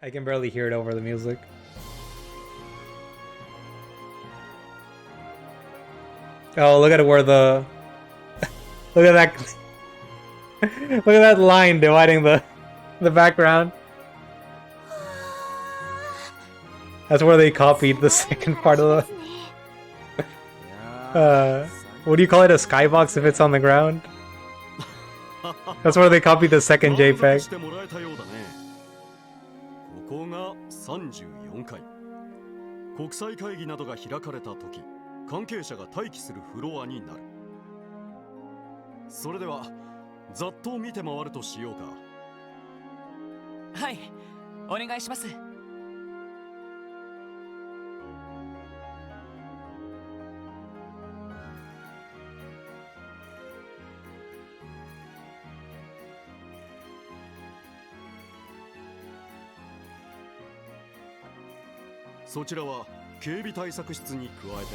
I can barely hear it over the music. Oh, look at where the look at that look at that line dividing the background. That's where they copied the second part of the what do you call it, a skybox if it's on the ground? That's where they copied the second JPEG. ここが34階。国際会議などが開かれた時、関係者が待機するフロアになる。それではざっと見て回るとしようか。はい、お願いします。そちらは警備対策室に加えて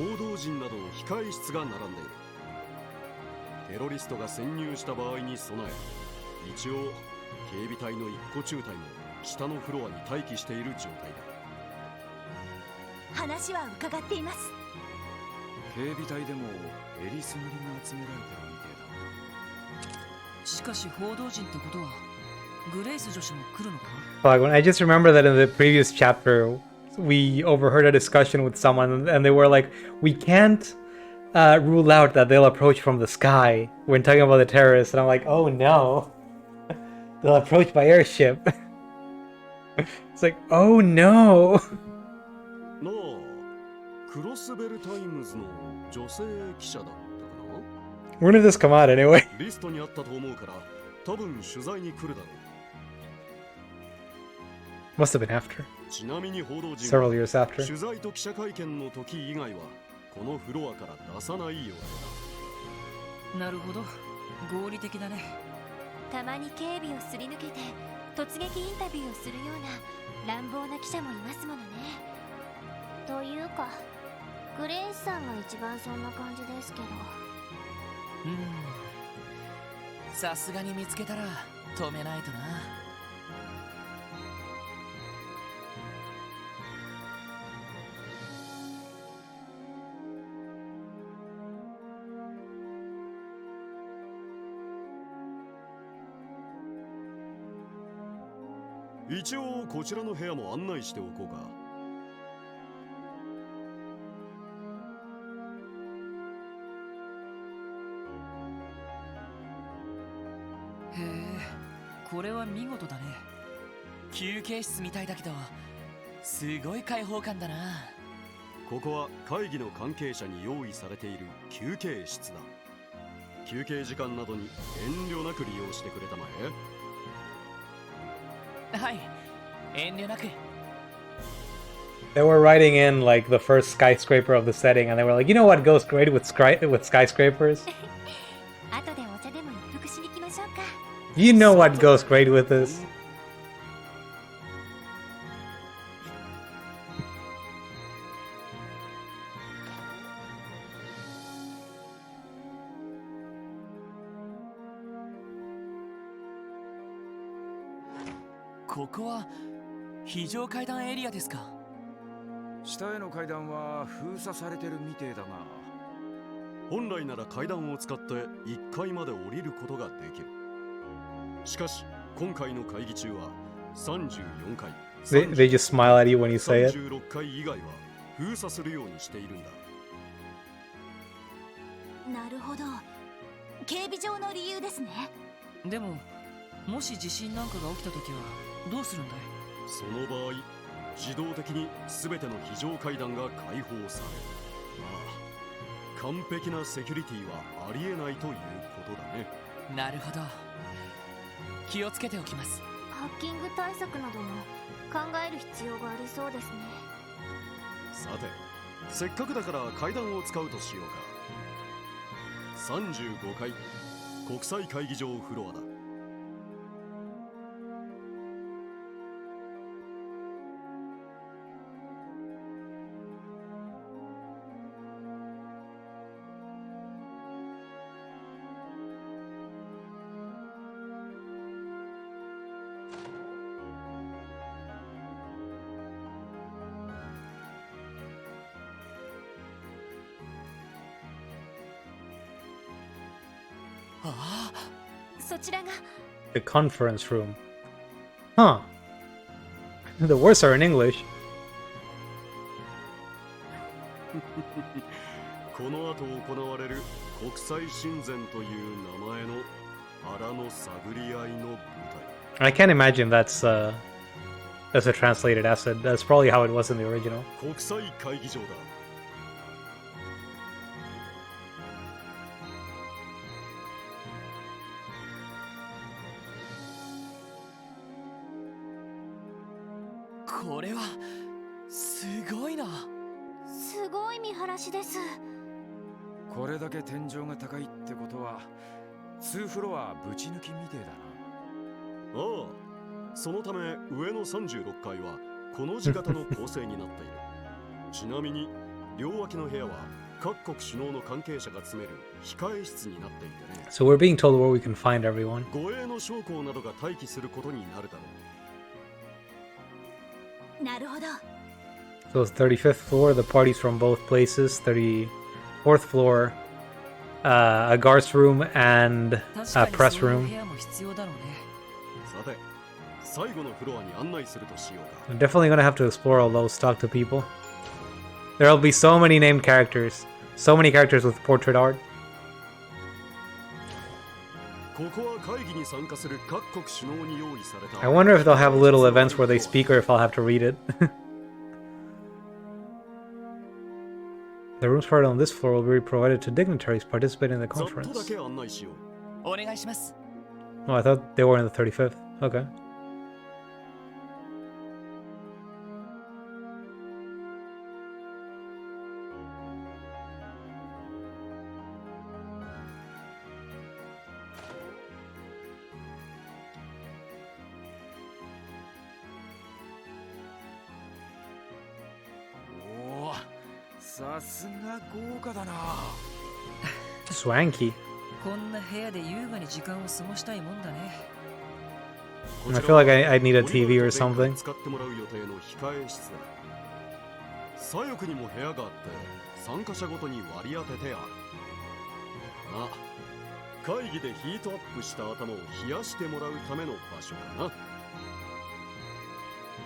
報道陣などの控え室が並んでいる。テロリストが潜入した場合に備え、一応警備隊の一個中隊も下のフロアに待機している状態だ。話は伺っています。警備隊でもエリス塗りが集められてるみてえだ。しかし報道陣ってことはグレイス女子も来るのか？ Fuck, when I just remember that in the previous chapter we overheard a discussion with someone and they were like, we can't rule out that they'll approach from the sky when talking about the terrorists, and I'm like, oh no. They'll approach by airship. It's like, oh no. なあ、クロスベルタイムズの女性記者だったかな？ When did this come out anyway? リストにあったと思うから多分取材に来るだろう。 Must have been after. ちなみに報道陣 Several は years after. 取材と記者会見の時以外はこのフロアから出さない予定だ。なるほど、合理的だね。たまに警備をすり抜けて突撃インタビューをするような乱暴な記者もいますものね。というかグレイスさんが一番そんな感じですけど。さすがに見つけたら止めないとな。一応こちらの部屋も案内しておこうか。へえ、これは見事だね。休憩室みたいだけどすごい開放感だな。ここは会議の関係者に用意されている休憩室だ。休憩時間などに遠慮なく利用してくれたまえ。はい、遠慮なく。 They were writing in like the first skyscraper of the setting, and they were like, you know what goes great with skyscrapers? 後でお茶でも一服しに行きましょうか。 You know what goes great with this? This ここは非常階段エリアですか？下への階段は封鎖されてるみてえだが。本来なら階段を使って1階まで降りることができる。しかし今回の会議中は34階 They just smile at you when you say it. 36階以外は封鎖するようにしているんだ。なるほど、警備上の理由ですね。でももし地震なんかが起きた時はどうするんだい？その場合自動的に全ての非常階段が開放される。まあ完璧なセキュリティはありえないということだね。なるほど、気をつけておきます。ハッキング対策なども考える必要がありそうですね。さて、せっかくだから階段を使うとしようか。35階国際会議場フロアだ。あそちらが The conference room. Huh. The words are in English. この後行われる国際親善という名前の腹の探り合いの舞 I can't imagine that's a translated acid. That's probably how it was in the original. 台国際会議場だ。これはすごいな。すごい見晴らしです。これだけ天井が高いってことは2フロアぶち抜きみてえだな。ああ、そのため上の36階はこの字型の構成になっている。ちなみに両脇の部屋は各国首脳の関係者が詰める控え室になっていてね。 So we're being told where we can find everyone. 護衛の将校などが待機することになるだろう。なるほど。 So it's 35th floor, the parties from both places. 34th floor, a guard's room and 確 a かに press そういう room. 部屋も必要だろうね。さて、最後のフロアに案内するとしようか。 I'm definitely gonna have to explore all those, talk to people. There'll be so many named characters. So many characters with portrait art. ここは会議に参加する各国首脳に用意された。 I wonder if they'll have little events where they speak or if I'll have to read it. The rooms part on this floor will be provided to dignitaries participating in the ざっとだ conference. け案内しよう。お願いします。 Oh, I thought they were in the 35th. Okay.おお、さすが豪華だな。 Swanky. こんな部屋で優雅に時間を過ごしたいもんだね。 I feel like I need a TV or something. 使ってもらう予定の控え室だ。左翼にも部屋があって参加者ごとに割り当ててある。あ、会議でヒートアップした頭を冷やしてもらうための場所か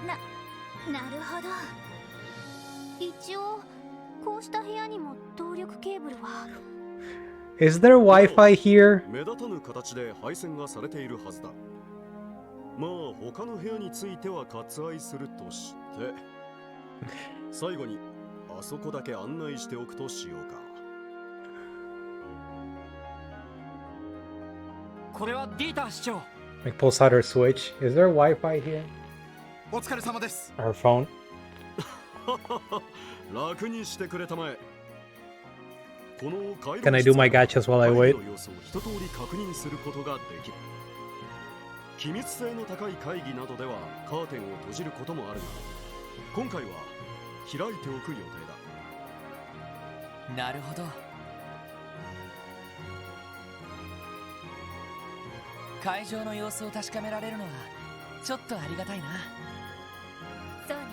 な。なるほど。一応こうした部屋にも動力ケーブルは。 Is there Wi-Fi here? 目立たぬ形で配線がされているはずだ。まあ他の部屋については割愛するとして最後にあそこだけ案内しておくとしようか。これはディーター市長。 Like pulls out her switch. Is there Wi-Fi here? お疲れ様です。 Her phone. 楽にしてくれたまえ。この回廊 Can I do my gachas while I 会 wait? 議の様子を一通り確認することができる。機密性の高い会議などではカーテンを閉じることもあるが、今回は開いておく予定だ。なるほど。会場の様子を確かめられるのはちょっとありがたいな。そうね。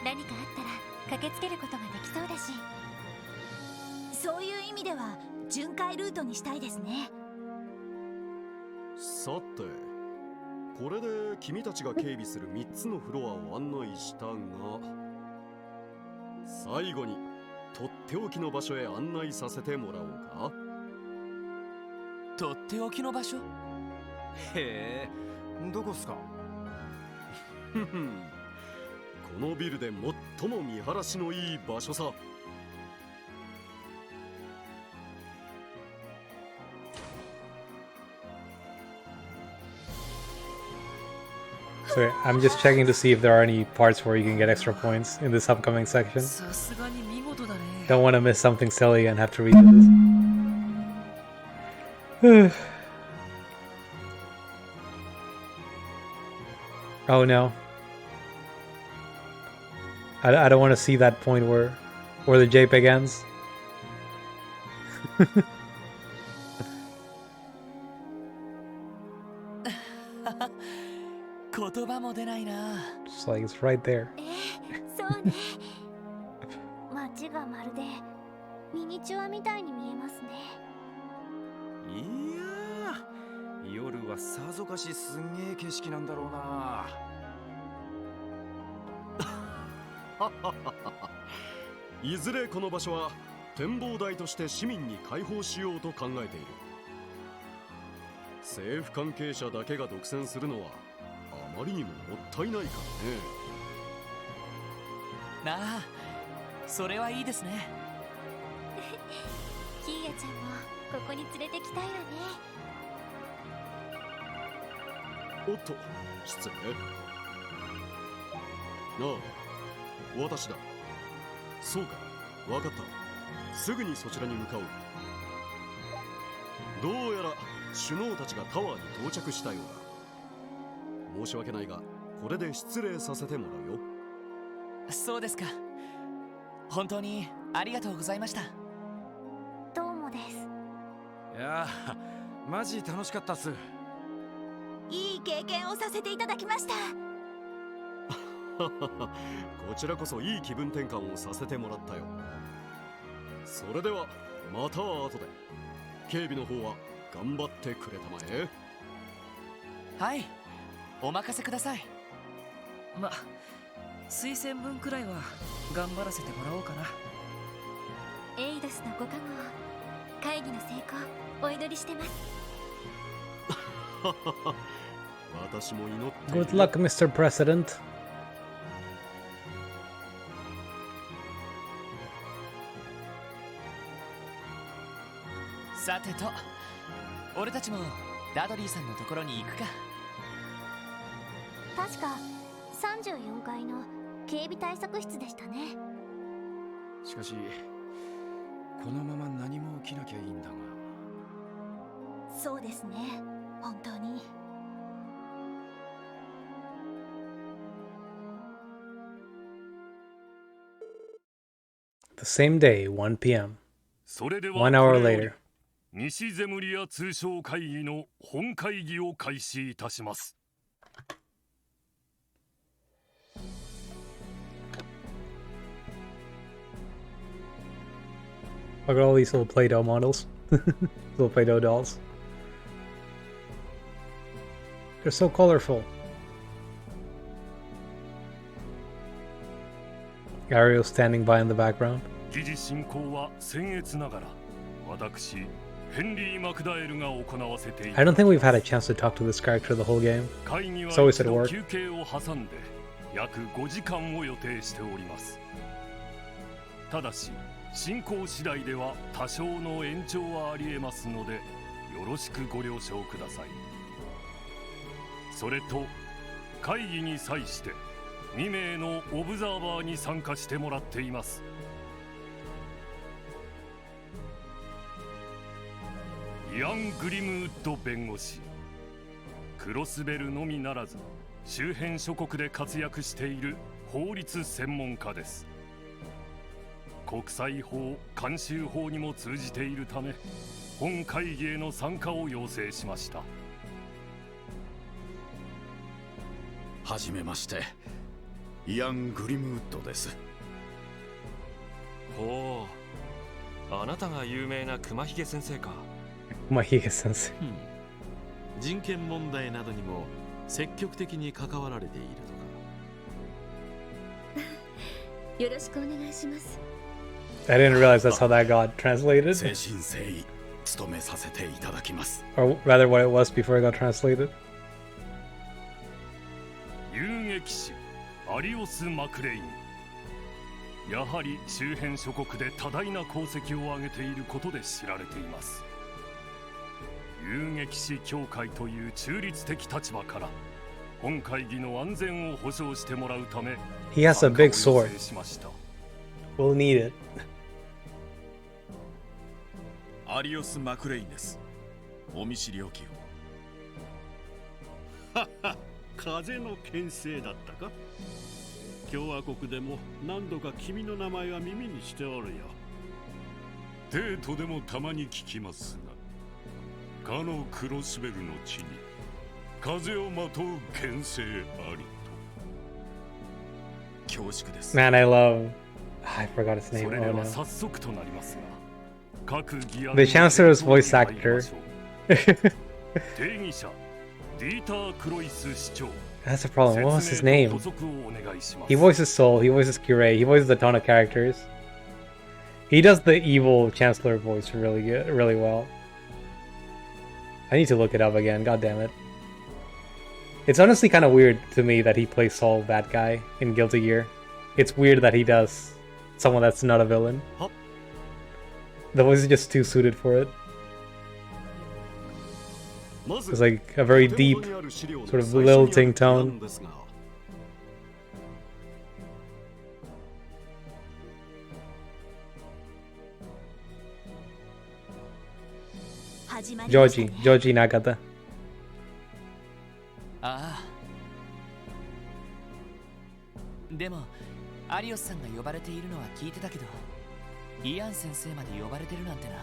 何かあったら駆けつけることができそうだし。そういう意味では巡回ルートにしたいですね。さて、これで君たちが警備する3つのフロアを案内したが、最後にとっておきの場所へ案内させてもらおうか。とっておきの場所？へえ、どこっすか？ふふん、このビルで最も見晴らしのいい場所さ。So I'm just checking to see if there are any parts where you can get extra points in this upcoming section. さすがに見事だね。 Don't want to miss something silly and have to read this. Oh no. I don't want to see that point where the JPEG ends. 言葉も出ないな。 Just like it's right there. そうね。街がまるでミニチュアみたいに見えますね。いやはさぞかしすんげえ景色なんだろうな。いずれこの場所は展望台として市民に開放しようと考えている。政府関係者だけが独占するのはあまりにももったいないからね。なあ、それはいいですね。キーヤちゃんもここに連れてきたいわね。おっと、失礼。なあ、私だ。そうか、わかった。すぐにそちらに向かおう。どうやら首脳たちがタワーに到着したようだ。申し訳ないが、これで失礼させてもらうよ。そうですか。本当にありがとうございました。どうもです。いやー、マジ楽しかったっす。いい経験をさせていただきました。こちらこそいい気分転換をさせてもらったよ。それではまた後で。警備の方は頑張ってくれたまえ。はい、お任せください。ま、推薦文くらいは頑張らせてもらおうかな。エイドスのご加護を、会議の成功お祈りしてます。私も祈っている。 Good luck, Mr. President. さてと、俺たちもダドリーさんのところに行くか。確か34階の警備対策室でしたね。しかしこのまま何も起きなきゃいいんだが。そうですね、本当に。The same day, 1 p.m. それでは 1 hour これより later. 西ゼムリア通商会議の本会議を開始いたします。Look at all these little Play-Doh models. Little Play-Doh dolls. They're so colorful. Ariel standing by in the background. 議事進行は僭越ながら私ヘンリー・マクダエルが行わせてい I る。 don't think we've had a chance to talk to this character the whole game. 会議は It's always 一 at 度 work. 休憩を挟んで約5時間を予定しております。ただし進行次第では多少の延長はありえますのでよろしくご了承ください。それと会議に際して2名のオブザーバーに参加してもらっています。イアン・グリムウッド弁護士、クロスベルのみならず周辺諸国で活躍している法律専門家です。国際法慣習法にも通じているため本会議への参加を要請しました。はじめまして、イアン・グリムウッドです。ほう、あなたが有名な熊ひげ先生か。Mahige sensei. 人権問題などにも積極的に関わられているとか。よろしくお願いします。 I didn't realize that's how that got 誠 translated. 心誠意務めさせていただきます。 Or rather what it was before it got translated. 遊撃士アリオス・マクレイン、やはり周辺諸国で多大な功績を上げていることで知られています。遊撃士協会という中立的立場から本会議の安全を保障してもらうため He has a big 参加を要 sword. 請しました。 We'll need it. アリオス・マクレインです。お見知りおきを。風の牽制だったか。共和国でも何度か君の名前は耳にしておるよ。デートでもたまに聞きますが、かのクロスベルの地に風をまとう牽制ありと。恐縮です。 Man, I love... I forgot his そ name. れで Oh は no. 早速となりますが、各議案 The Chancellor's voice actor. 定義者 That's the problem. What was his name? He voices Soul, he voices Kirei, he voices a ton of characters. He does the evil Chancellor voice really well. I need to look it up again, god damn it. It's honestly kind of weird to me that he plays Saul, that guy, in Guilty Gear. It's weird that he does someone that's not a villain. The voice is just too suited for it. It's like a very deep, sort of lilting tone. Joji Nagata. ああ。でも、アリオスさんが呼ばれているのは聞いてたけど、イアン先生まで呼ばれてるなんてな。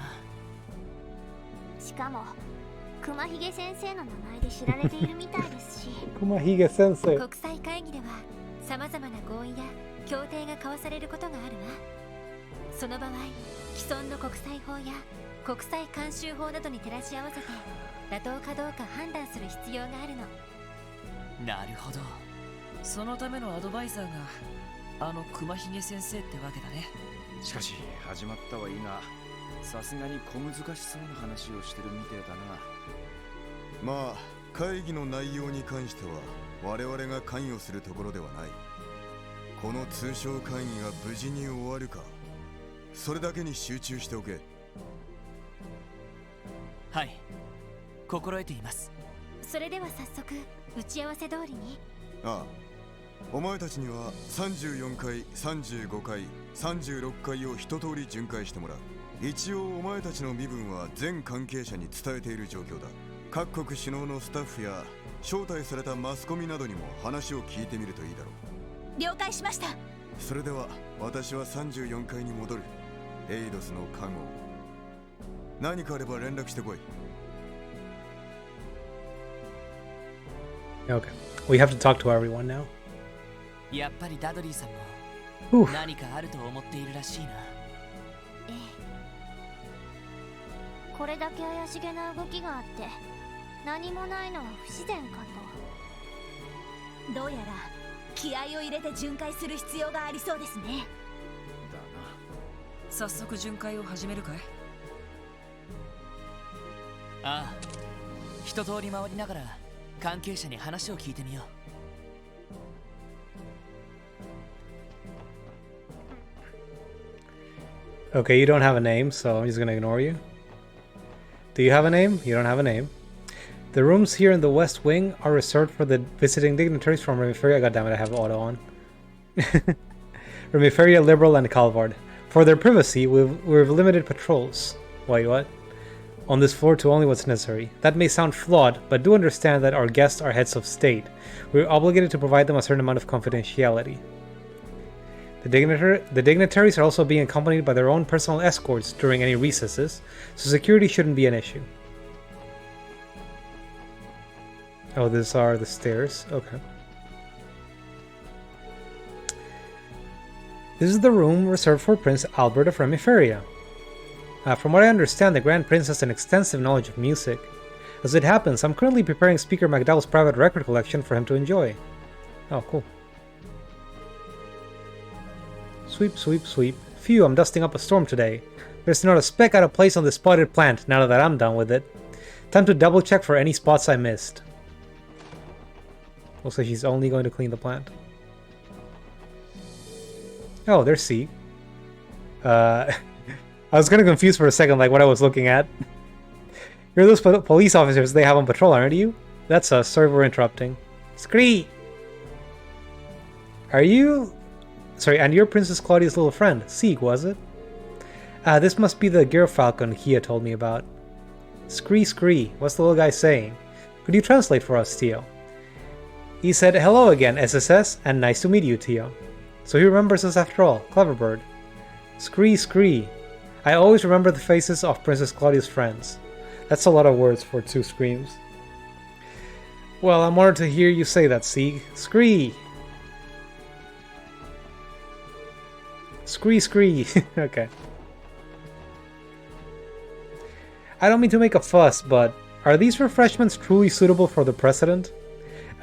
しかも、熊ひげ先生の名前で知られているみたいですし。熊ひげ先生。国際会議では、様々な合意や協定が交わされることがあるわ。その場合、既存の国際法や国際慣習法などに照らし合わせて、妥当かどうか判断する必要があるの。なるほど。そのためのアドバイザーがあの熊ひげ先生ってわけだね。しかし始まったはいいが、さすがに小難しそうな話をしてるみてえだな。まあ会議の内容に関しては我々が関与するところではない。この通商会議が無事に終わるか、それだけに集中しておけ。はい、心得ています。それでは早速打ち合わせ通りに。ああ、お前たちには34回、35回、36回を一通り巡回してもらう。一応お前たちの身分は全関係者に伝えている状況だ。各国首脳のスタッフや招待されたマスコミなどにも話を聞いてみるといいだろう。了解しました。それでは私は34階に戻る。エイドスの看護。何かあれば連絡してこい。Okay, we have to talk to everyone now. やっぱりダドリーさんも何かあると思っているらしいな。ええ。これだけ怪しげな動きがあって何もないのは不自然かと。どうやら気合を入れて巡回する必要がありそうですね。だな。早速巡回を始めるかい？ああ、一通り回りながら関係者に話を聞いてみよう。Okay, you don't have a name, so I'm just gonna ignore you. Do you have a name? You don't have a name. The rooms here in the West Wing are reserved for the visiting dignitaries from Remiferia. God damn it, I have auto on. Remiferia, Liberal, and Calvard. For their privacy, we've limited patrols. Wait, what? On this floor to only what's necessary. That may sound flawed, but do understand that our guests are heads of state. We're obligated to provide them a certain amount of confidentiality. The dignitaries are also being accompanied by their own personal escorts during any recesses, so security shouldn't be an issue. Oh, these are the stairs. Okay. This is the room reserved for Prince Albert of Remiferia. From what I understand, the Grand Prince has an extensive knowledge of music. As it happens, I'm currently preparing Speaker McDowell's private record collection for him to enjoy. Oh, cool. Sweep, sweep, sweep. Phew, I'm dusting up a storm today. There's not a speck out of place on this spotted plant now that I'm done with it. Time to double check for any spots I missed. Looks like she's only going to clean the plant. Oh, there's C. I was kind of confused for a second, like what I was looking at. You're those police officers they have on patrol, aren't you? That's us. Sorry for interrupting. Scree! Are you... Sorry, and you're Princess Claudia's little friend. Sieg, was it? This must be the Gerfalcon Kia told me about. Scree, scree. What's the little guy saying? Could you translate for us, Tio? He said, hello again, SSS, and nice to meet you, Tio. So he remembers us after all. Clever bird. Scree, scree. I always remember the faces of Princess Claudia's friends. That's a lot of words for two screams. Well, I'm honored to hear you say that, Sieg. Scree! Scree, scree. Okay. I don't mean to make a fuss, but Are these refreshments truly suitable for the President?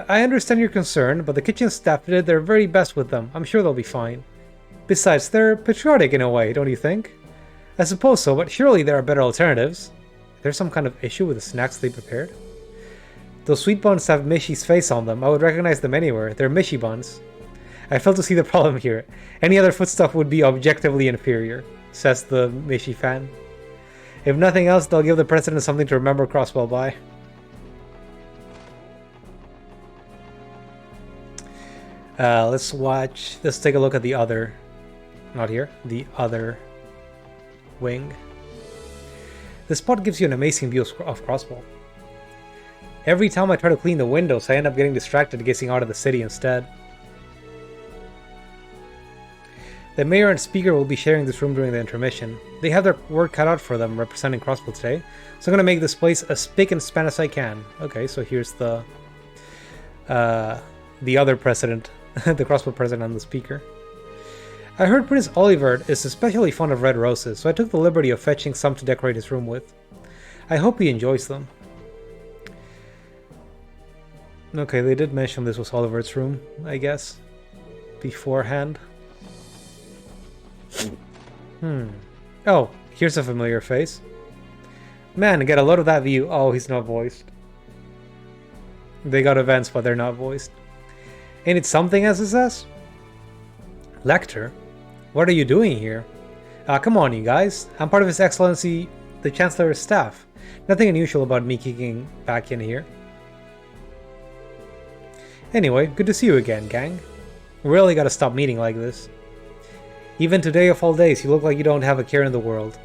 I understand your concern, but the kitchen staff did their very best with them. I'm sure they'll be fine. Besides, they're patriotic in a way, don't you think? I suppose so, but surely there are better alternatives. Is there some kind of issue with the snacks they prepared? Those sweet buns have Mishy's face on them. I would recognize them anywhere. They're Mishy buns. I fail to see the problem here. Any other foodstuff would be objectively inferior, says the Mishy fan. If nothing else, they'll give the President something to remember Crosswell by. Let's take a look at the other, not here, the other wing. This spot gives you an amazing view of Crosswell. Every time I try to clean the windows, I end up getting distracted gazing out of the city instead. The mayor and speaker will be sharing this room during the intermission. They have their work cut out for them representing Crosswell today, so I'm gonna make this place as spick and span as I can. Okay, so here's the other president, the Crosswell president and the speaker. I heard Prince Olivert is especially fond of red roses, so I took the liberty of fetching some to decorate his room with. I hope he enjoys them. Okay, they did mention this was Olivert's room, I guess, beforehand. Oh, here's a familiar face. Man, get a load of that view. Oh, he's not voiced. They got events, but they're not voiced. Ain't it something, SSS? Lecter? What are you doing here? Come on, you guys. I'm part of His Excellency, the Chancellor's staff. Nothing unusual about me kicking back in here. Anyway, good to see you again, gang. We really gotta stop meeting like this. Even today of all days, you look like you don't have a care in the world.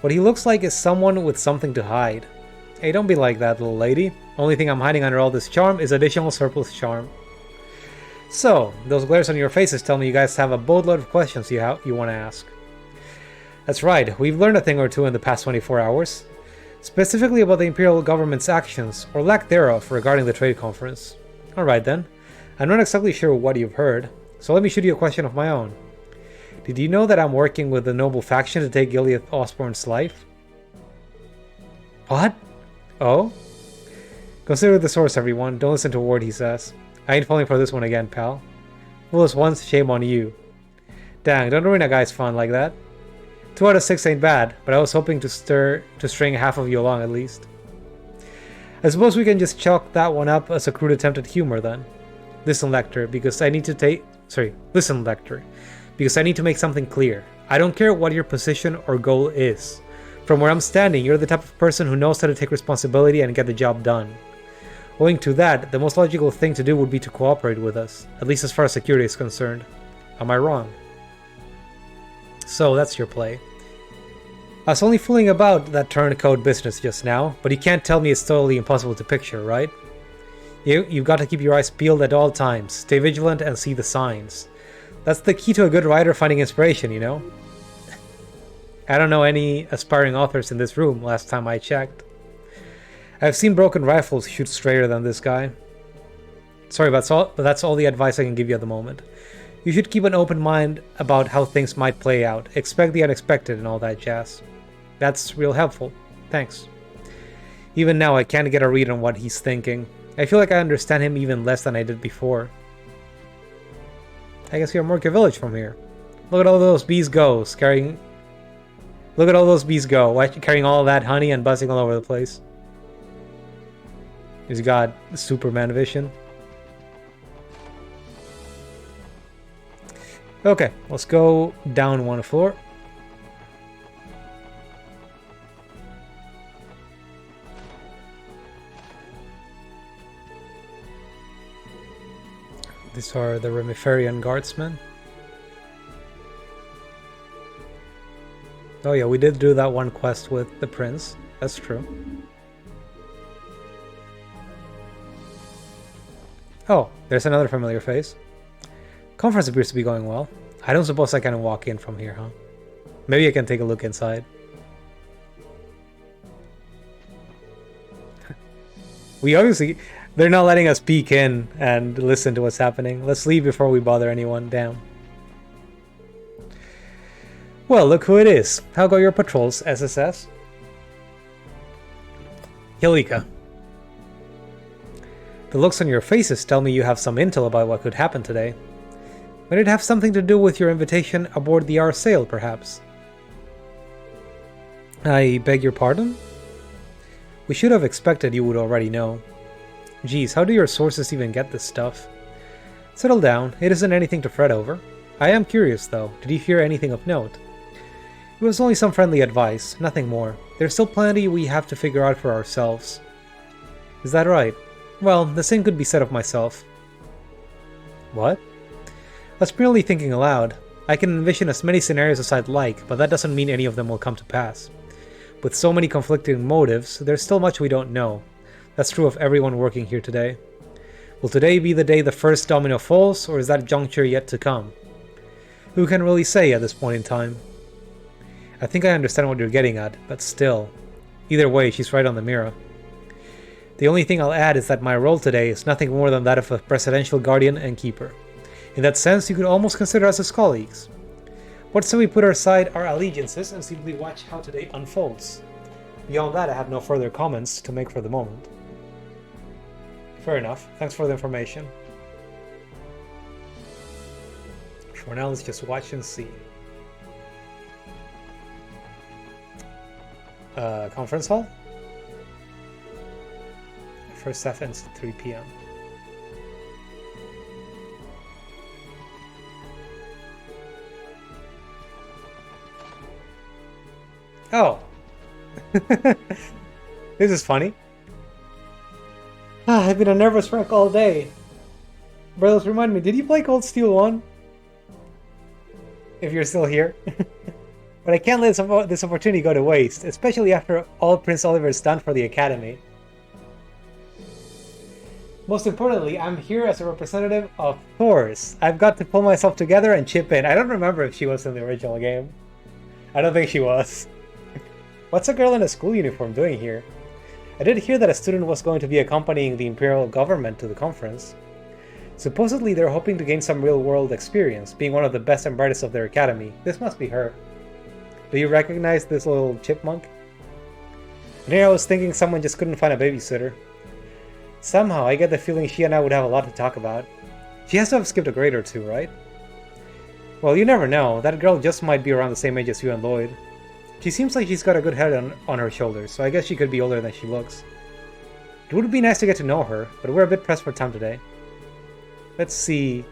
What he looks like is someone with something to hide. Hey, don't be like that, little lady. Only thing I'm hiding under all this charm is additional surplus charm. So, those glares on your faces tell me you guys have a boatload of questions you want to ask. That's right, we've learned a thing or two in the past 24 hours. Specifically about the Imperial government's actions, or lack thereof, regarding the trade conference. Alright then, I'm not exactly sure what you've heard, so let me shoot you a question of my own. Did you know that I'm working with the noble faction to take Gilead Osborne's life? What? Oh? Consider the source, everyone. Don't listen to a word he says. I ain't falling for this one again, pal. Fool us once, shame on you. Dang, don't ruin a guy's fun like that. 2 out of 6 ain't bad, but I was hoping to string half of you along at least. I suppose we can just chalk that one up as a crude attempt at humor then. Listen, Lecter, because I need to make something clear. I don't care what your position or goal is. From where I'm standing, you're the type of person who knows how to take responsibility and get the job done. Owing to that, the most logical thing to do would be to cooperate with us, at least as far as security is concerned. Am I wrong? So, that's your play. I was only fooling about that turncoat business just now, but you can't tell me it's totally impossible to picture, right? You've got to keep your eyes peeled at all times, stay vigilant and see the signs. That's the key to a good writer finding inspiration, you know? I don't know any aspiring authors in this room, last time I checked. I've seen broken rifles shoot straighter than this guy. Sorry, but that's all the advice I can give you at the moment. You should keep an open mind about how things might play out. Expect the unexpected and all that jazz. That's real helpful. Thanks. Even now, I can't get a read on what he's thinking. I feel like I understand him even less than I did before. I guess you're Murky Village from here. Look at all those bees go, carrying all that honey and buzzing all over the place. He's got Superman vision. Okay, let's go down one floor. These are the Remiferian guardsmen. Oh yeah, we did do that one quest with the prince. That's true. Oh, there's another familiar face. Conference appears to be going well. I don't suppose I can walk in from here, huh? Maybe I can take a look inside. They're not letting us peek in and listen to what's happening. Let's leave before we bother anyone. Damn. Well, look who it is. How go your patrols, SSS? Hilika. The looks on your faces tell me you have some intel about what could happen today. Might it have something to do with your invitation aboard the R sail, perhaps? I beg your pardon? We should have expected you would already know. Geez, how do your sources even get this stuff? Settle down, it isn't anything to fret over. I am curious, though. Did you hear anything of note? It was only some friendly advice, nothing more. There's still plenty we have to figure out for ourselves. Is that right? Well, the same could be said of myself. What? That's merely thinking aloud. I can envision as many scenarios as I'd like, but that doesn't mean any of them will come to pass. With so many conflicting motives, there's still much we don't know. That's true of everyone working here today. Will today be the day the first domino falls, or is that juncture yet to come? Who can really say at this point in time? I think I understand what you're getting at, but still. Either way, she's right on the mirror. The only thing I'll add is that my role today is nothing more than that of a presidential guardian and keeper. In that sense, you could almost consider us as colleagues. What say we put aside our allegiances and simply watch how today unfolds? Beyond that, I have no further comments to make for the moment. Fair enough. Thanks for the information. For now, let's just watch and see. Conference hall? First half ends at 3 p.m. Oh! This is funny. I've been a nervous wreck all day. Brothers, remind me, did you play Cold Steel 1? If you're still here. But I can't let this opportunity go to waste, especially after all Prince Oliver's done for the Academy. Most importantly, I'm here as a representative of Thor's. I've got to pull myself together and chip in. I don't remember if she was in the original game. I don't think she was. What's a girl in a school uniform doing here? I did hear that a student was going to be accompanying the Imperial government to the conference. Supposedly they're hoping to gain some real-world experience, being one of the best and brightest of their academy. This must be her. Do you recognize this little chipmunk? And here I was thinking someone just couldn't find a babysitter. Somehow I get the feeling she and I would have a lot to talk about. She has to have skipped a grade or two, right? Well, you never know. That girl just might be around the same age as you and Lloyd. She seems like she's got a good head on her shoulders, so I guess she could be older than she looks. It would be nice to get to know her, but we're a bit pressed for time today. Let's see.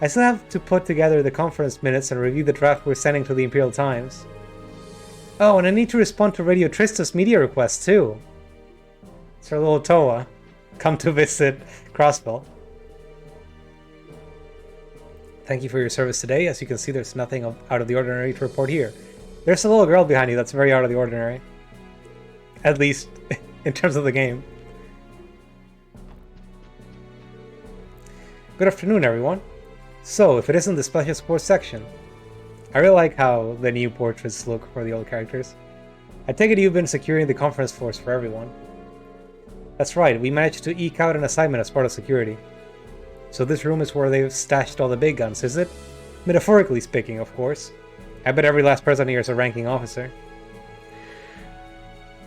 I still have to put together the conference minutes and review the draft we're sending to the Imperial Times. Oh, and I need to respond to Radio Trista's media request too. It's her little Toa. Come to visit Crossbell. Thank you for your service today. As you can see, there's nothing out of the ordinary to report here. There's a little girl behind you that's very out of the ordinary. At least, in terms of the game. Good afternoon, everyone. So, if it isn't the special sports section, I really like how the new portraits look for the old characters. I take it you've been securing the conference floors for everyone. That's right, we managed to eke out an assignment as part of security. So this room is where they've stashed all the big guns, is it? Metaphorically speaking, of course. I bet every last person here is a ranking officer.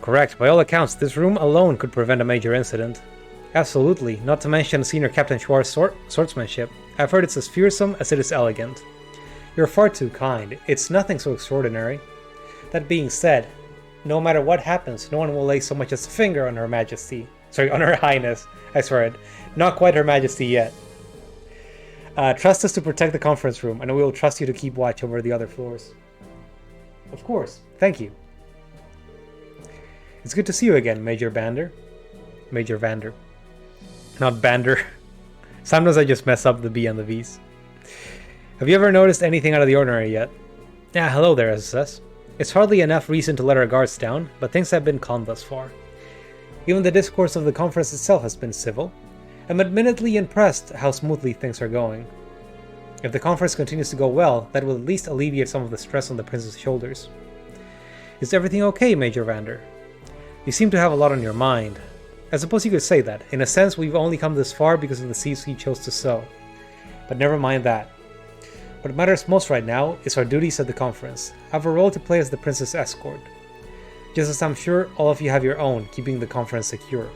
Correct, by all accounts, this room alone could prevent a major incident. Absolutely, not to mention Senior Captain Schwar's swordsmanship. I've heard it's as fearsome as it is elegant. You're far too kind, it's nothing so extraordinary. That being said, no matter what happens, no one will lay so much as a finger on Her Majesty. Sorry, on Her Highness, I swear it. Not quite Her Majesty yet. Trust us to protect the conference room, and we will trust you to keep watch over the other floors. Of course, thank you. It's good to see you again, Major Vander. Major Vander. Not Vander. Sometimes I just mess up the B and the V's. Have you ever noticed anything out of the ordinary yet? Yeah, hello there, SSS. It's hardly enough reason to let our guards down, but things have been calm thus far. Even the discourse of the conference itself has been civil. I'm admittedly impressed how smoothly things are going. If the conference continues to go well, that will at least alleviate some of the stress on the prince's shoulders. Is everything okay, Major Vander? You seem to have a lot on your mind. I suppose you could say that. In a sense, we've only come this far because of the seeds we chose to sow. But never mind that. What matters most right now is our duties at the conference. I have a role to play as the prince's escort. Just as I'm sure all of you have your own, keeping the conference secure.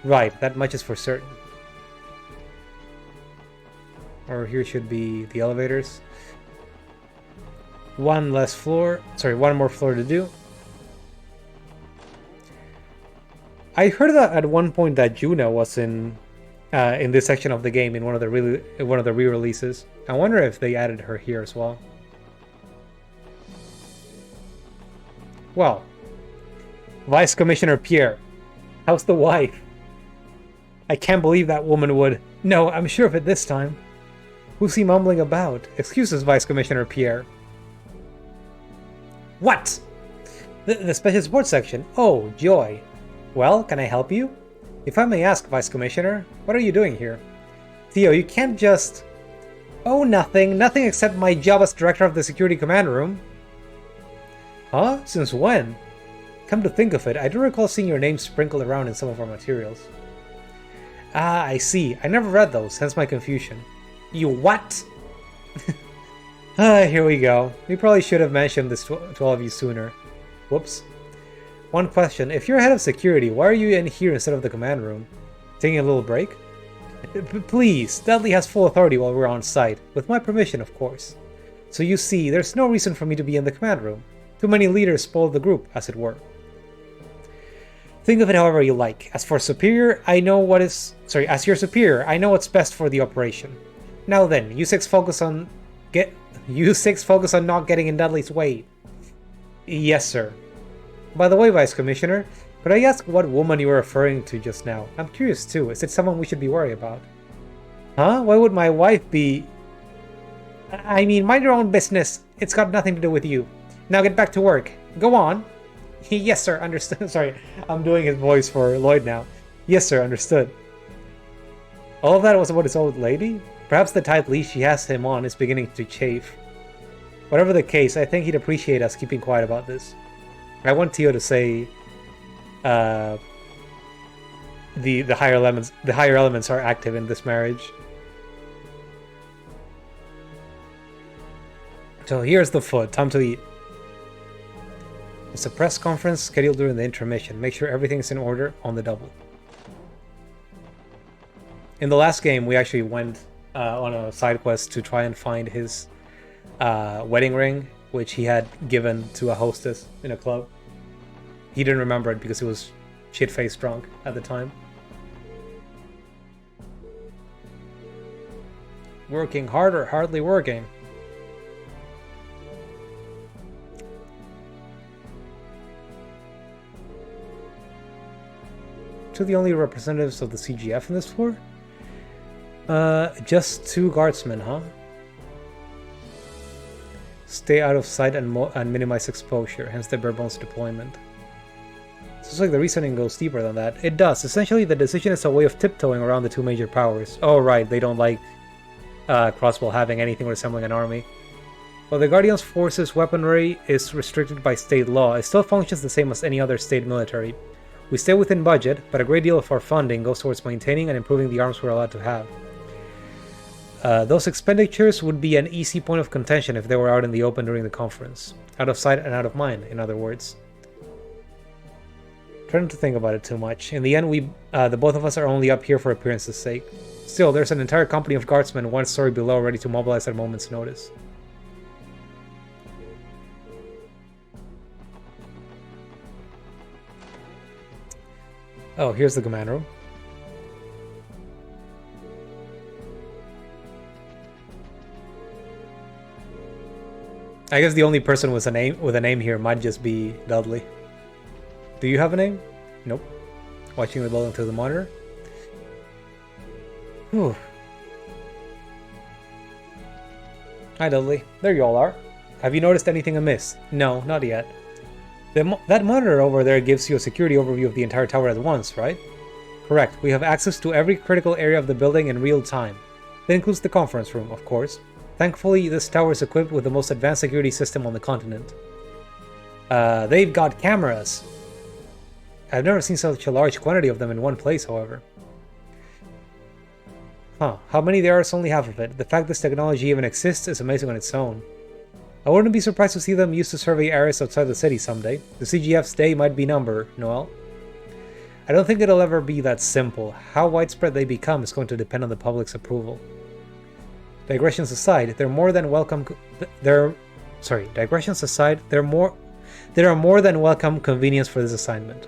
Right, that much is for certain. Or here should be the elevators. One more floor to do. I heard that at one point that Juna was in this section of the game in one of the re-releases. I wonder if they added her here as well. Well, Vice Commissioner Pierre, how's the wife? I can't believe that woman would. No, I'm sure of it this time. Who's he mumbling about? Excuses, Vice Commissioner Pierre. What? The special support section? Oh, joy. Well, can I help you? If I may ask, Vice Commissioner, what are you doing here? Theo, you can't just... Oh, nothing. Nothing except my job as Director of the Security Command Room. Huh? Since when? Come to think of it, I do recall seeing your name sprinkled around in some of our materials. Ah, I see. I never read those, hence my confusion. You what? Here we go. We probably should have mentioned this to all of you sooner. Whoops. One question. If you're head of security, why are you in here instead of the command room? Taking a little break? Please, Dudley has full authority while we're on site. With my permission, of course. So you see, there's no reason for me to be in the command room. Too many leaders spoiled the group, as it were. Think of it however you like. As for superior, I know what is... Sorry, as your superior, I know what's best for the operation. Now then, you six focus on not getting in Dudley's way. Yes, sir. By the way, Vice Commissioner, could I ask what woman you were referring to just now? I'm curious too. Is it someone we should be worried about? Huh? Why would my wife be... I mean, mind your own business. It's got nothing to do with you. Now get back to work. Go on. Yes, sir. Understood. Sorry, I'm doing his voice for Lloyd now. Yes, sir. Understood. All of that was about his old lady? Perhaps the tight leash she has him on is beginning to chafe. Whatever the case, I think he'd appreciate us keeping quiet about this. I want Tio to say the higher elements are active in this marriage. So here's the food. Time to eat. It's a press conference scheduled during the intermission. Make sure everything's in order on the double. In the last game, we actually went on a side quest to try and find his wedding ring, which he had given to a hostess in a club. He didn't remember it because he was shit-faced drunk at the time. Working hard or hardly working? To the only representatives of the CGF in this floor? Just 2 guardsmen, huh? Stay out of sight and minimize exposure, hence the bare bones deployment. Sounds like the reasoning goes deeper than that. It does. Essentially, the decision is a way of tiptoeing around the 2 major powers. Oh, right, they don't like Crossbow having anything resembling an army. While the Guardian's forces' weaponry is restricted by state law, it still functions the same as any other state military. We stay within budget, but a great deal of our funding goes towards maintaining and improving the arms we're allowed to have. Those expenditures would be an easy point of contention if they were out in the open during the conference. Out of sight and out of mind, in other words. Try not to think about it too much. In the end, the both of us are only up here for appearance's sake. Still, there's an entire company of guardsmen 1 story below ready to mobilize at a moment's notice. Oh, here's the command room. I guess the only person with a name here might just be Dudley. Do you have a name? Nope. Watching the building through the monitor. Whew. Hi Dudley. There you all are. Have you noticed anything amiss? No, not yet. That monitor over there gives you a security overview of the entire tower at once, right? Correct. We have access to every critical area of the building in real time. That includes the conference room, of course. Thankfully, this tower is equipped with the most advanced security system on the continent. They've got cameras. I've never seen such a large quantity of them in one place, however. Huh, how many there are is only half of it. The fact this technology even exists is amazing on its own. I wouldn't be surprised to see them used to survey areas outside the city someday. The CGF's day might be numbered, Noel. I don't think it'll ever be that simple. How widespread they become is going to depend on the public's approval. Digressions aside, they're more than welcome. Digressions aside, there are more than welcome convenience for this assignment.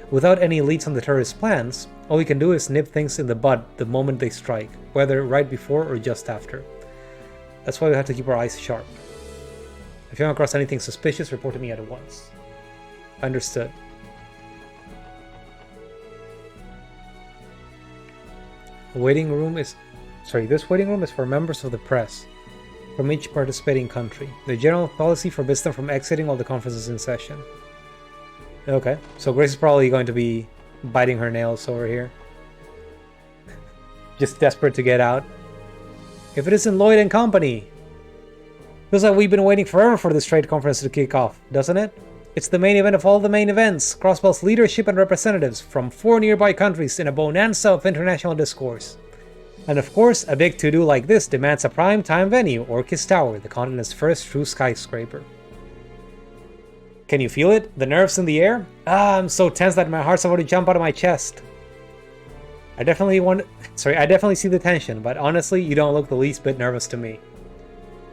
Without any leads on the terrorist plans, all we can do is nip things in the bud the moment they strike, whether right before or just after. That's why we have to keep our eyes sharp. If you come across anything suspicious, report to me at once. Understood. This waiting room is for members of the press from each participating country. The general policy forbids them from exiting while the conference is in session. Okay, so Grace is probably going to be biting her nails over here. Just desperate to get out. If it isn't Lloyd and Company! Feels like we've been waiting forever for this trade conference to kick off, doesn't it? It's the main event of all the main events. Crossbell's leadership and representatives from 4 nearby countries in a bonanza of international discourse. And of course, a big to-do like this demands a prime-time venue, Orchis Tower, the continent's first true skyscraper. Can you feel it? The nerves in the air? I'm so tense that my heart's about to jump out of my chest. I definitely see the tension, but honestly, you don't look the least bit nervous to me.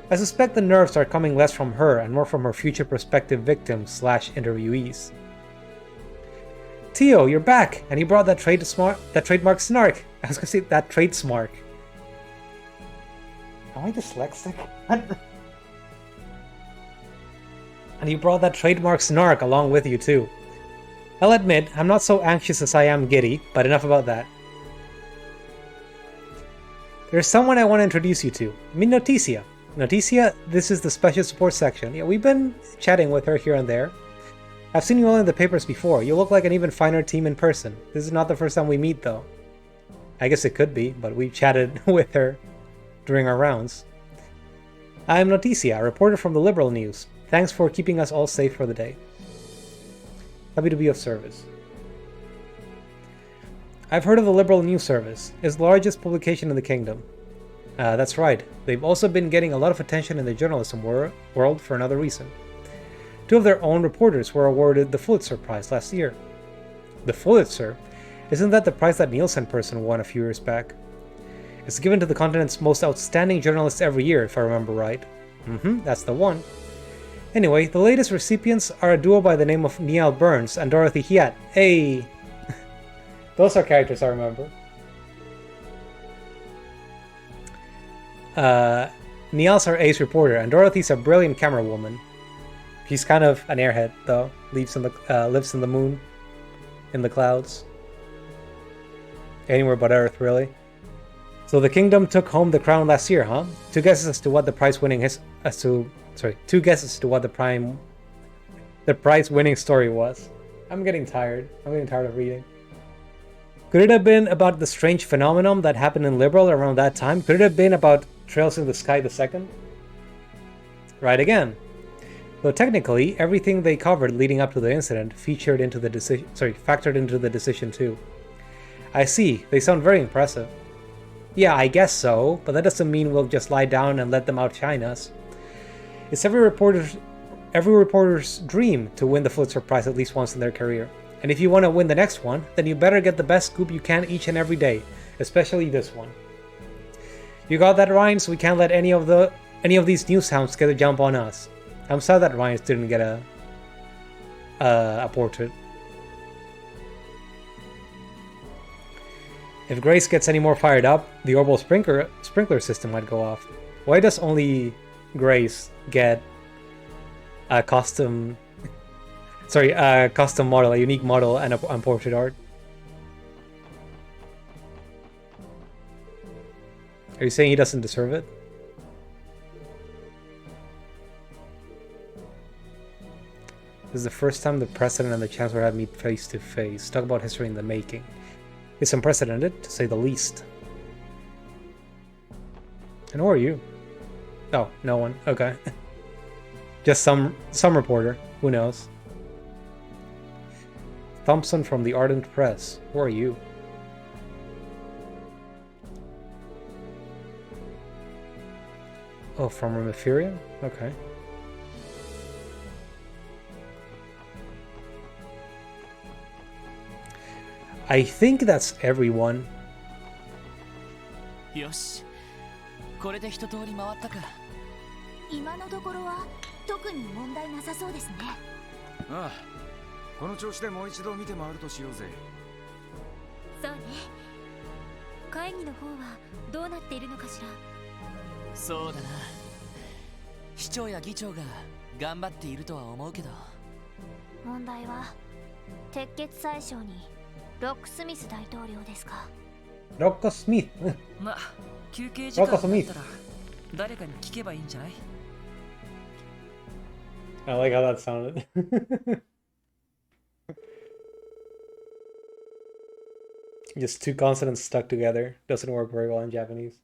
I suspect the nerves are coming less from her and more from her future prospective victims / interviewees. Tio, you're back, and you brought that trademark snark. I was gonna say that trade smart. Am I dyslexic? And you brought that trademark snark along with you too. I'll admit, I'm not so anxious as I am giddy, but enough about that. There's someone I want to introduce you to. Meet Noticia. Noticia, this is the special support section. Yeah, we've been chatting with her here and there. I've seen you all in the papers before. You look like an even finer team in person. This is not the first time we meet, though. I guess it could be, but we've chatted with her during our rounds. I'm Noticia, a reporter from the Liberal News. Thanks for keeping us all safe for the day. Happy to be of service. I've heard of the Liberal News Service. It's the largest publication in the kingdom. That's right. They've also been getting a lot of attention in the journalism world for another reason. 2 of their own reporters were awarded the Pulitzer Prize last year. The Pulitzer? Isn't that the prize that Nielsen person won a few years back? It's given to the continent's most outstanding journalists every year, if I remember right. That's the one. Anyway, the latest recipients are a duo by the name of Neil Burns and Dorothy Hiat. Hey! Those are characters I remember. Neil's our ace reporter, and Dorothy's a brilliant camera woman. She's kind of an airhead, though. Lives in the moon, in the clouds. Anywhere but Earth, really. So the kingdom took home the crown last year, huh? 2 guesses as to what the prize-winning the prize-winning story was. I'm getting tired. I'm getting tired of reading. Could it have been about the strange phenomenon that happened in Liberal around that time? Could it have been about Trails in the Sky II? Right again. Though technically, everything they covered leading up to the incident factored into the decision too. I see. They sound very impressive. Yeah, I guess so, but that doesn't mean we'll just lie down and let them outshine us. It's every reporter's dream to win the Pulitzer Prize at least once in their career. And if you want to win the next one, then you better get the best scoop you can each and every day, especially this one. You got that, Ryan? So we can't let any of these news hounds get a jump on us. I'm sad that Ryan didn't get a portrait. If Grace gets any more fired up, the orbital sprinkler system might go off. Why does only Grace get a custom model, a unique model, and portrait art? Are you saying he doesn't deserve it? This is the first time the President and the Chancellor have meet face to face. Talk about history in the making. It's unprecedented, to say the least. And who are you? Oh, no one. Okay. Just some reporter. Who knows? Thompson from the Ardent Press. Who are you? Oh, from Remiferia? Okay. I think that's everyone. よし、これで一通り回ったか。今のところは特に問題なさそうですね。ああ、この調子でもう一度見て回るとしようぜ。そうね。会議の方はどうなっているのかしら。そうだな。市長や議長が頑張っているとは思うけど。問題は鉄血宰相にロックスミス大統領ですか。ロックスミス。まあ、休憩時間になったら誰かに聞けばいいんじゃない？ I like how that sounded. Just two consonants stuck together. Doesn't work very well in Japanese.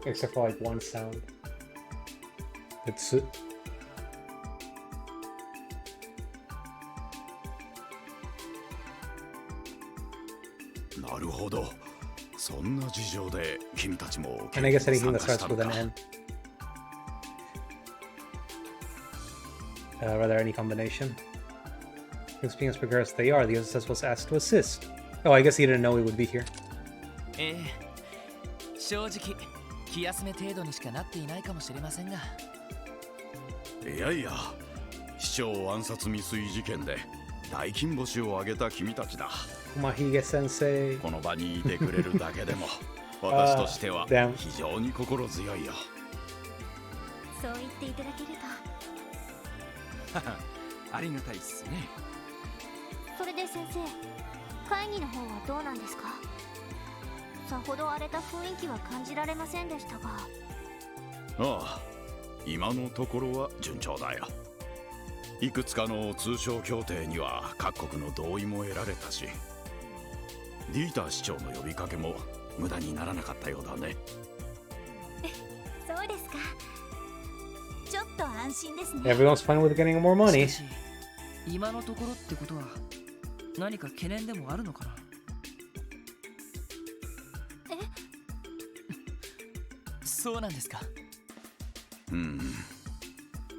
Except for like one sound. It's なるほど。そんな事情で君たちも And I guess anything that starts with an N. Rather any combination. Since being as prepared as they are, the SS was asked to assist. Oh, I guess he didn't know we would be here. 正直気休め程度にしかなっていないかもしれませんが。いやいや、市長暗殺未遂事件で大金星を挙げた君たちだ。Kumahige sensei. この場にいてくれるだけでも私としては非常に心強いよ。そう言っていただけるとありがたいっすね。それで先生、会議の方はどうなんですか。さほど荒れた雰囲気は感じられませんでしたが。ああ、今のところは順調だよ。いくつかの通商協定には各国の同意も得られたし、ディーター市長の呼びかけも無駄にならなかったようだね。そうですか。ちょっと安心ですね。 Everyone's fine with getting more money. しかし今のところってことは何か懸念でもあるのかな。そうなんですか。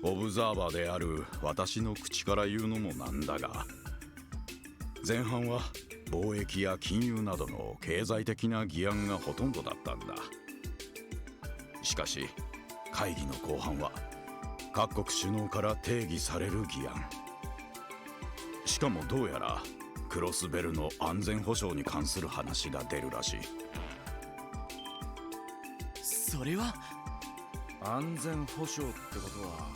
オブザーバーである私の口から言うのもなんだが、前半は貿易や金融などの経済的な議案がほとんどだったんだ。しかし会議の後半は各国首脳から定義される議案、しかもどうやらクロスベルの安全保障に関する話が出るらしい。それは安全保障ってことは、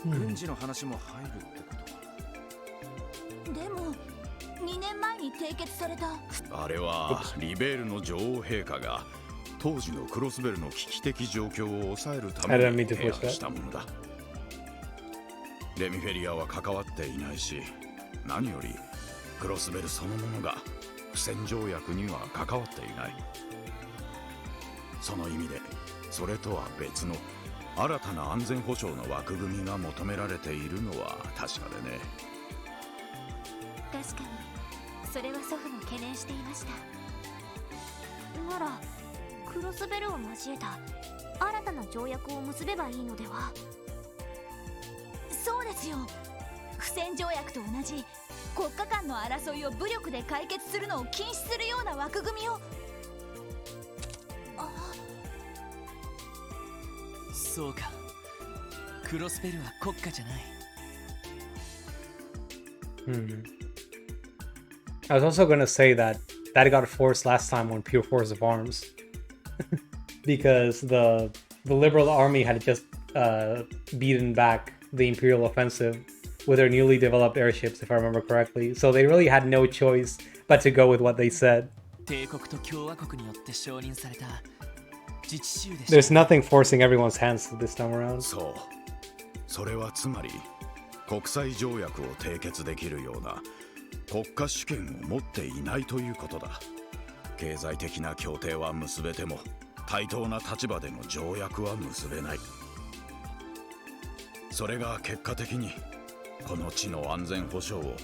軍事の話も入るってこと。でも2年前に締結された。あれはリベールの女王陛下が当時のクロスベルの危機的状況を抑えるために提案したものだ。レミフェリアは関わっていないし、何よりクロスベルそのものが不戦条約には関わっていない。その意味でそれとは別の新たな安全保障の枠組みが求められているのは確かでね。確かにそれは祖父も懸念していました。ならクロスベルを交えた新たな条約を結べばいいのでは。そうですよ。不戦条約と同じ国家間の争いを武力で解決するのを禁止するような枠組みを。そうか。クロスベルは国家じゃない。I was also gonna say that got forced last time on pure force of arms. Because the liberal army had just beaten back the imperial offensive with their newly developed airships, if I remember correctly. So they really had no choice but to go with what they said. 帝国と共和国によって承認された自治州でした。 There's nothing forcing everyone's hands this time around. そう。それはつまり国際条約を締結できるような国家主権を持っていないということだ。経済的な協定は結べても対等な立場での条約は結べない。それが結果的にこの地の安全保障を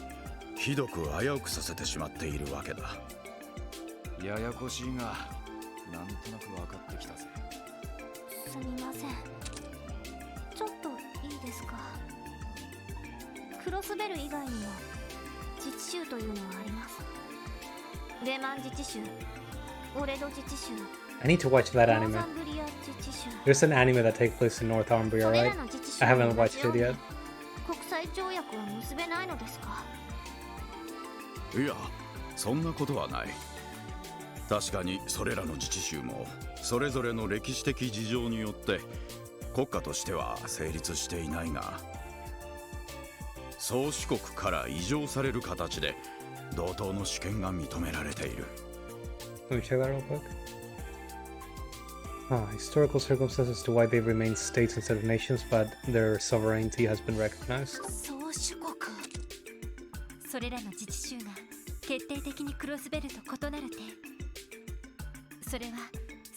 ひどく危うくさせてしまっているわけだ。ややこしいが、なんとなく分かってきたぜ。すみません。ちょっといいですか。クロスベル以外にも自治州というのはあります。レマン自治州、オレド自治州、 I need to watch that ノー anime. ザンブリア自治州。 There's an anime that takes place in Northumbria, それ right? らの自治州 I に haven't 同 watched じよう it に yet. 国際条約は結べないのですか。いや、そんなことはない。確かにそれらの自治州もそれぞれの歴史的事情によって国家としては成立していないが、宗主国から移譲される形で同等の主権が認められている。 Let me check that real quick. Historical circumstances to why they remain states instead of nations, but their sovereignty has been recognized. 宗主国。それらの自治州が決定的にクロスベルと異なる点。それは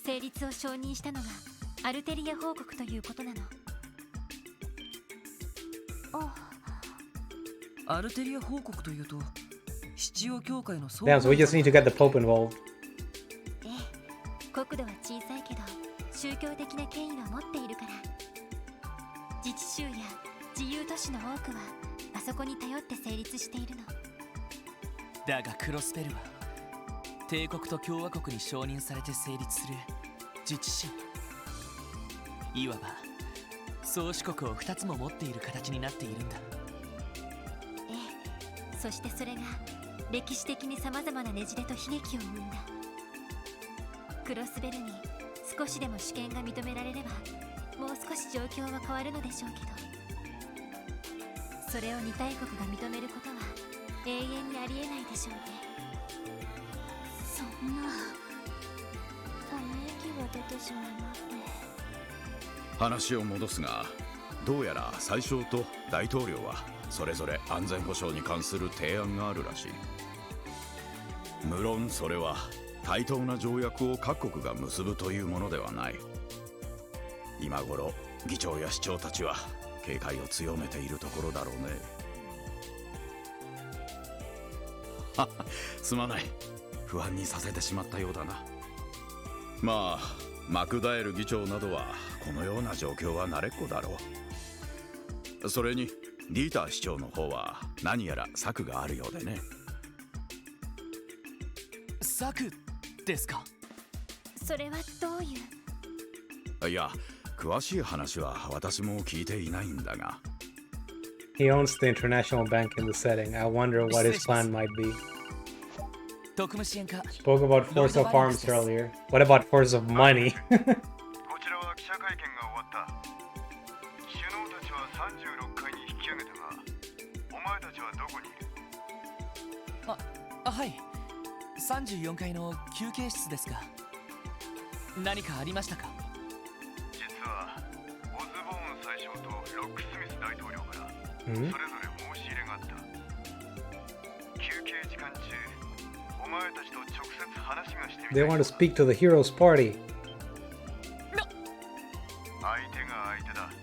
成立を承認したのがアルテリア報告ということなの。アルテリア報告というと七王教会の総 Damn, so we just need to get the Pope involved. ええ、国土は小さいけど宗教的な権威は持っているから。自治州や自由都市の多くはあそこに頼って成立しているの。だがクロスベルは帝国と共和国に承認されて成立する自治州。いわば宗主国を2つも持っている形になっているんだ。ええ、そしてそれが歴史的にさまざまなねじれと悲劇を生んだ。クロスベルに少しでも主権が認められればもう少し状況は変わるのでしょうけど、それを2大国が認めることは永遠にありえないでしょうね。そんな、ため息が出てしまいますね。話を戻すが、どうやら宰相と大統領はそれぞれ安全保障に関する提案があるらしい。無論それは対等な条約を各国が結ぶというものではない。今頃議長や市長たちは警戒を強めているところだろうね。すまない、不安にさせてしまったようだな。まあマクダエル議長などはこのような状況は慣れっこだろう。それにディーター市長の方は何やら策があるようでね。策ですか？それはどういう？いや、詳しい話は私も聞いていないんだが。He owns the international bank in the setting. I wonder what his plan might be. 特務支援課。 Spoke about force of arms earlier. What about force of money? こちらは記者会見が終わった。首脳たちは36階に引き上げたが、お前たちはどこにいる？はい、34階の休憩室ですが、何かありましたか？実はオズボーン宰相とロックスミス大統領からそれぞれ申し入れがあった。休憩時間中、お前たちと直接話がしてみたい。 They want to speak to the heroes party. 相手が相手だ。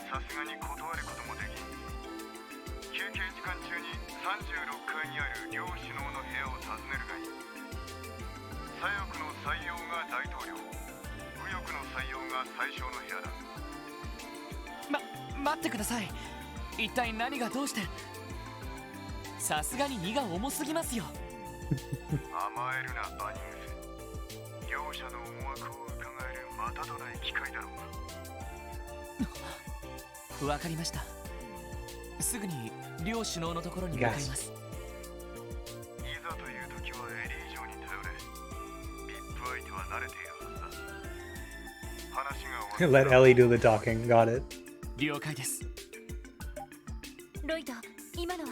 さすがに断ることもできん。休憩時間中に36階にある両首脳の部屋を訪ねるがいい。左翼の採用が大統領、右翼の採用が宰相の部屋だ。待ってください。一体何がどうして？さすがに荷が重すぎますよ。甘えるなバニングス。両者の思惑を伺えるまたとない機会だろうわかりました。すぐに両首脳のところに向かいます。いざという時はエリー城に頼れ。ビップ相手は慣れているはずだ。話が終わ Let Ellie do the talking. Got it. 了解です。ロイド、今のは？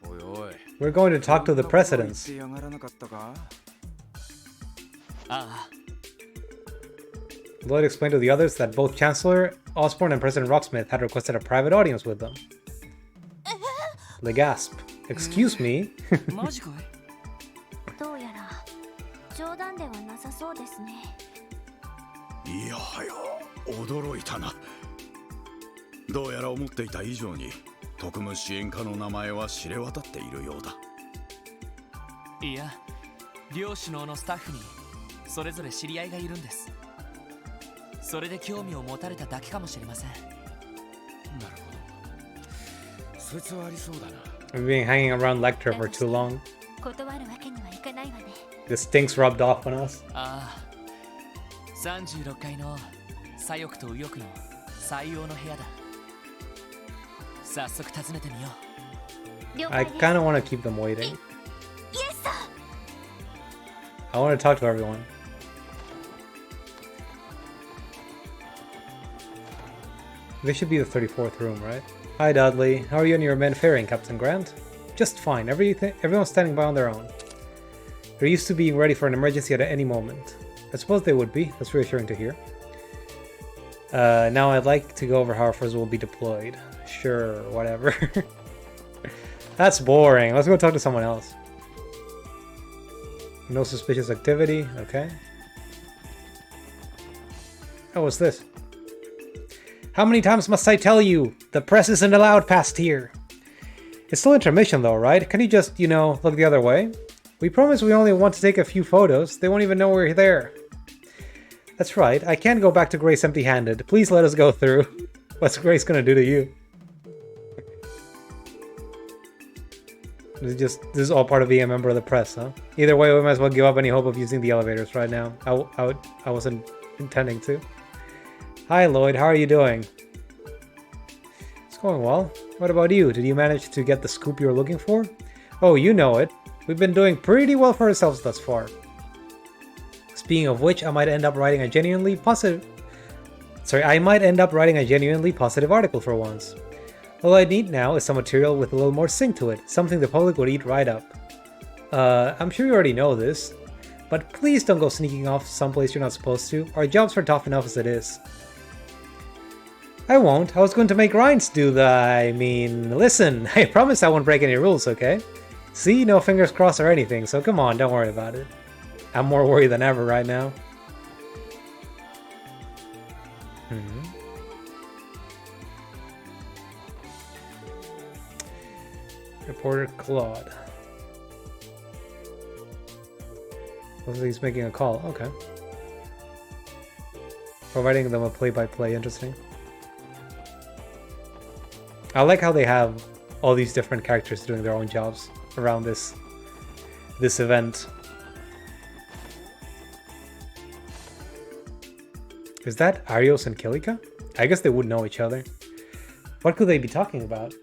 おいおい。 We're going to talk to the presidents. やがらなかったか？ああ。Lloyd explained to the others that both Chancellor Osborne and President Rocksmith had requested a private audience with them. They gasp. Excuse me? マジかい？どうやら冗談ではなさそうですね。いやはや、驚いたな。どうやら思っていた以上に特務支援課の名前は知れ渡っているようだ。いや、両首脳のスタッフにそれぞれ知り合いがいるんです。それで興味を持たれただけかもしれません。なるほど。そいつはありそうだな。We've been hanging around Lecter for too long. 断るわけにはいかないわね。 The stinks rubbed off on us. ああ、36階の左翼と右翼の採用の部屋だ。早速訪ねてみよう。 I kind of want to keep them waiting. Yes, sir. I want to talk to everyone. This should be the 34th room, right? Hi Dudley, how are you and your men faring, Captain Grant? Just fine, everyone's standing by on their own. They're used to being ready for an emergency at any moment. I suppose they would be, that's reassuring to hear. Now I'd like to go over how our forces will be deployed. Sure, whatever. That's boring, let's go talk to someone else. No suspicious activity, okay. Oh, what's this? How many times must I tell you? The press isn't allowed past here. It's still intermission though, right? Can you just, you know, look the other way? We promise we only want to take a few photos. They won't even know we're there. That's right. I can't go back to Grace empty-handed. Please let us go through. What's Grace gonna do to you? This is all part of being a member of the press, huh? Either way, we might as well give up any hope of using the elevators right now. I wasn't intending to. Hi Lloyd, how are you doing? It's going well. What about you? Did you manage to get the scoop you were looking for? Oh, you know it. We've been doing pretty well for ourselves thus far. Speaking of which, I might end up writing a genuinely positive article for once. All I need now is some material with a little more sink to it, something the public would eat right up. I'm sure you already know this, but please don't go sneaking off someplace you're not supposed to. Our jobs are tough enough as it is. I won't. I was going to make Ryan's do the... I mean, listen, I promise I won't break any rules, okay? See, no fingers crossed or anything, so come on, don't worry about it. I'm more worried than ever right now. Reporter Claude. Looks like he's making a call. Okay. Providing them a play-by-play. Interesting. I like how they have all these different characters doing their own jobs around this event. Is that Arios and Kilika? I guess they would know each other. What could they be talking about?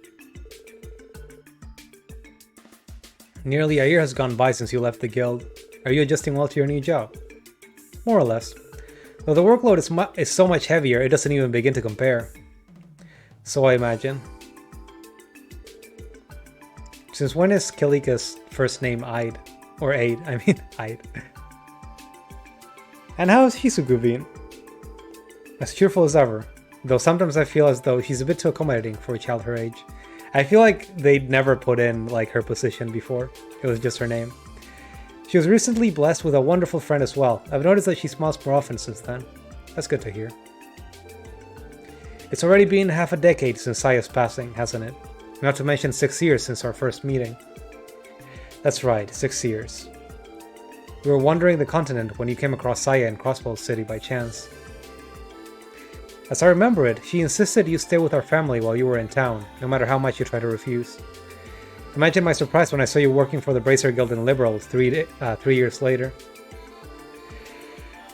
Nearly a year has gone by since you left the guild. Are you adjusting well to your new job? More or less. Though the workload is so much heavier, it doesn't even begin to compare. So I imagine. Since when is Kilika's first name Aid? Or Aid, I mean Aid. And how has Hisugu been? As cheerful as ever, though sometimes I feel as though she's a bit too accommodating for a child her age. I feel like they'd never put in like her position before, it was just her name. She was recently blessed with a wonderful friend as well. I've noticed that she smiles more often since then. That's good to hear. It's already been half a decade since Saya's passing, hasn't it? Not to mention 6 years since our first meeting. That's right, 6 years. We were wandering the continent when you came across Saya in Crossbow City by chance. As I remember it, she insisted you stay with our family while you were in town, no matter how much you tried to refuse. Imagine my surprise when I saw you working for the Bracer Guild in Liberals 3 years later.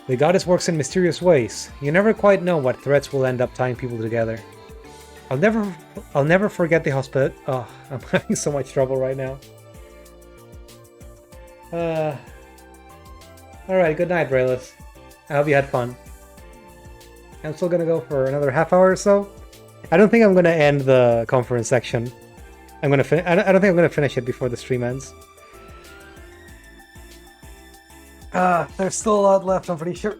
The goddess works in mysterious ways. You never quite know what threats will end up tying people together. I'll never forget the Oh, I'm having so much trouble right now. Alright, good night, Brayless. I hope you had fun. I'm still gonna go for another half hour or so. I don't think I'm gonna end the conference section. I don't think I'm gonna finish it before the stream ends. There's still a lot left, I'm pretty sure.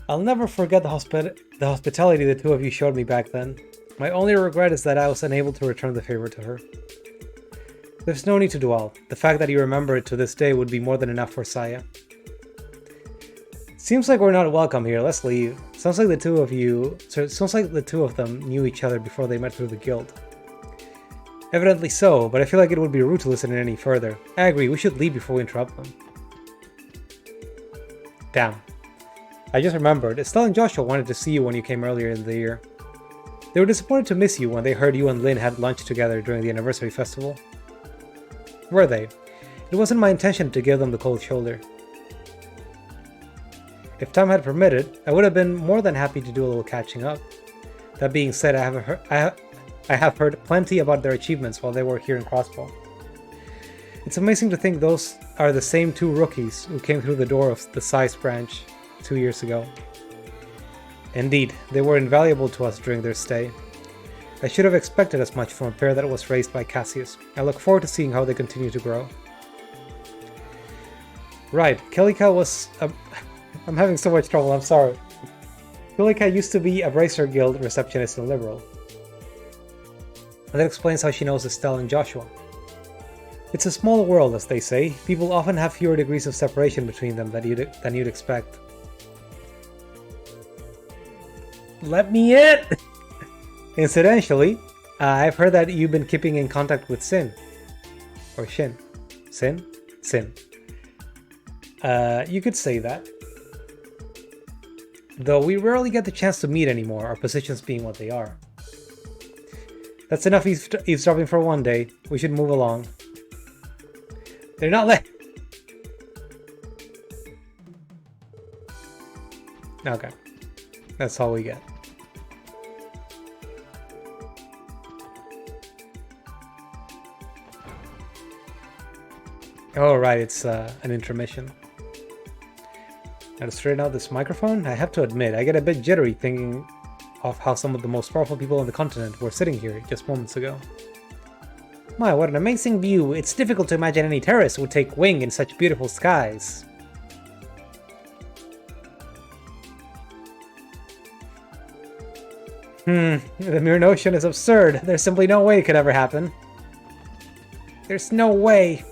I'll never forget the hospitality the two of you showed me back then. My only regret is that I was unable to return the favor to her. There's no need to dwell. The fact that you remember it to this day would be more than enough for Saya. Seems like we're not welcome here, let's leave. Sounds like the two of them knew each other before they met through the guild. Evidently so, but I feel like it would be rude to listen in any further. I agree, we should leave before we interrupt them. Damn. I just remembered, Estelle and Joshua wanted to see you when you came earlier in the year. They were disappointed to miss you when they heard you and Lynn had lunch together during the anniversary festival. Were they? It wasn't my intention to give them the cold shoulder. If time had permitted, I would have been more than happy to do a little catching up. That being said, I have heard plenty about their achievements while they were here in Crossbow. It's amazing to think those are the same two rookies who came through the door of the SICE branch 2 years ago. Indeed, they were invaluable to us during their stay. I should have expected as much from a pair that was raised by Cassius. I look forward to seeing how they continue to grow. Right, Kellyka was... I'm having so much trouble, I'm sorry. Kellyka used to be a Bracer Guild receptionist and liberal. And that explains how she knows Estelle and Joshua. It's a small world, as they say. People often have fewer degrees of separation between them than you'd expect. Let me in! Incidentally, I've heard that you've been keeping in contact with Sin. Or Shin. Sin? Sin. You could say that. Though we rarely get the chance to meet anymore, our positions being what they are. That's enough eavesdropping for one day. We should move along. They're not Okay. That's all we get. Oh, right, it's an intermission. Now to straighten out this microphone, I have to admit, I get a bit jittery thinking of how some of the most powerful people on the continent were sitting here just moments ago. My, what an amazing view! It's difficult to imagine any terrorist would take wing in such beautiful skies. The mere notion is absurd. There's simply no way it could ever happen. There's no way.